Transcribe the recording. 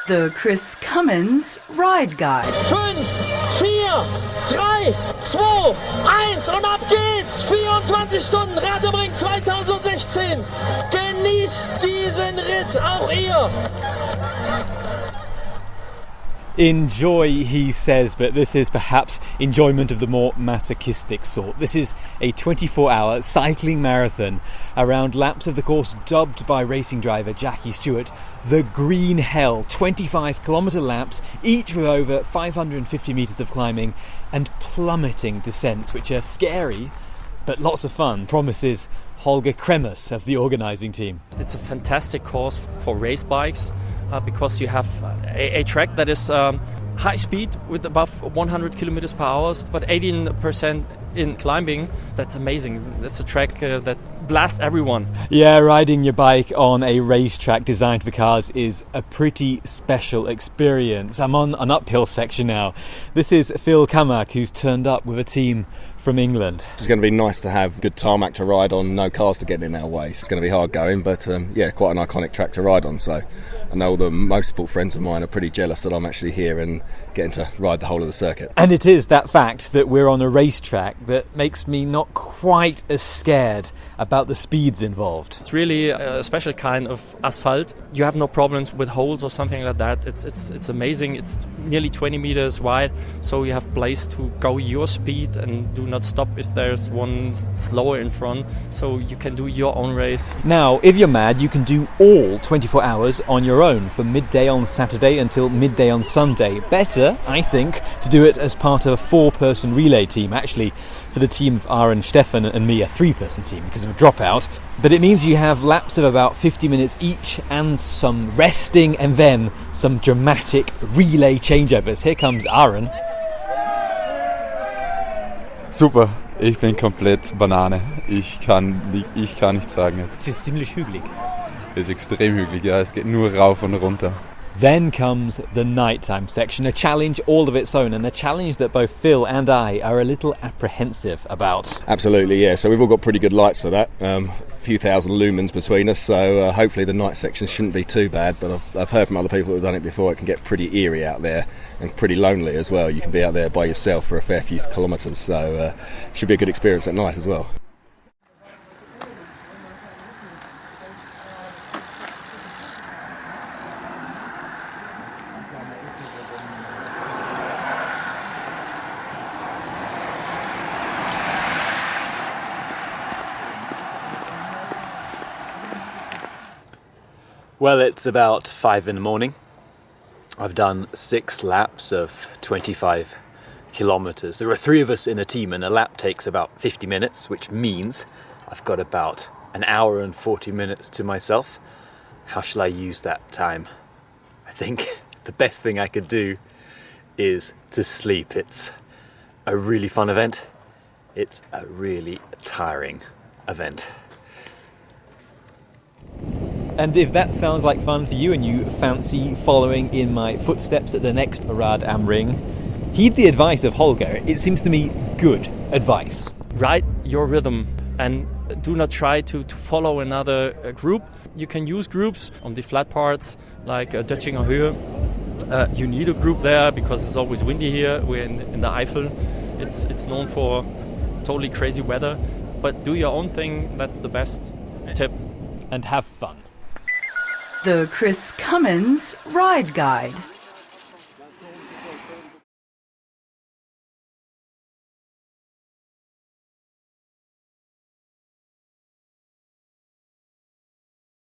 The Chris Cummins Ride Guide. 5, 4, 3, 2, 1 und ab geht's! 24 Stunden Rad am Ring 2016. Genießt diesen Ritt, auch ihr! Enjoy, he says, but this is perhaps enjoyment of the more masochistic sort. This is a 24-hour cycling marathon around laps of the course dubbed by racing driver Jackie Stewart the Green Hell. 25-kilometre laps, each with over 550 metres of climbing and plummeting descents, which are scary but lots of fun, promises Holger Kremers of the organising team. It's a fantastic course for race bikes because you have a track that is high speed with above 100 kilometers per hour, but 18% in climbing. That's amazing. That's a track that blasts everyone. Yeah, riding your bike on a racetrack designed for cars is a pretty special experience. I'm on an uphill section now. This is Phil Kamak, who's turned up with a team from England. It's going to be nice to have good tarmac to ride on, no cars to get in our way. It's going to be hard going, but yeah, quite an iconic track to ride on. So I know the motorsport friends of mine are pretty jealous that I'm actually here and getting to ride the whole of the circuit. And it is that fact that we're on a racetrack that makes me not quite as scared about the speeds involved. It's really a special kind of asphalt. You have no problems with holes or something like that. It's amazing. It's nearly 20 meters wide, so you have place to go your speed and do not stop if there's one slower in front, so you can do your own race. Now, if you're mad, you can do all 24 hours on your own from midday on Saturday until midday on Sunday. Better, I think, to do it as part of a 4-person relay team. Actually, for the team of Aaron, Stefan and me, a 3-person team because of a dropout. But it means you have laps of about 50 minutes each and some resting and then some dramatic relay changeovers. Here comes Aaron. Super, ich bin komplett Banane. Ich kann nichts sagen jetzt. Es ist ziemlich hügelig. Es ist extrem hügelig, ja, es geht nur rauf und runter. Then comes the nighttime section, a challenge all of its own, and a challenge that both Phil and I are a little apprehensive about. Absolutely, yeah. So we've all got pretty good lights for that. A few thousand lumens between us, so hopefully the night section shouldn't be too bad. But I've heard from other people who've done it before, it can get pretty eerie out there and pretty lonely as well. You can be out there by yourself for a fair few kilometres, so should be a good experience at night as well. Well, it's about 5 in the morning. I've done 6 laps of 25 kilometres. There are 3 of us in a team and a lap takes about 50 minutes, which means I've got about an hour and 40 minutes to myself. How shall I use that time? I think the best thing I could do is to sleep. It's a really fun event. It's a really tiring event. And if that sounds like fun for you and you fancy following in my footsteps at the next Rad Am Ring, heed the advice of Holger. It seems to me good advice. Ride your rhythm and do not try to follow another group. You can use groups on the flat parts like Döttinger Höhe. You need a group there because it's always windy here. We're in the Eifel. It's known for totally crazy weather. But do your own thing. That's the best tip. And have fun. The Chris Cummins Ride Guide.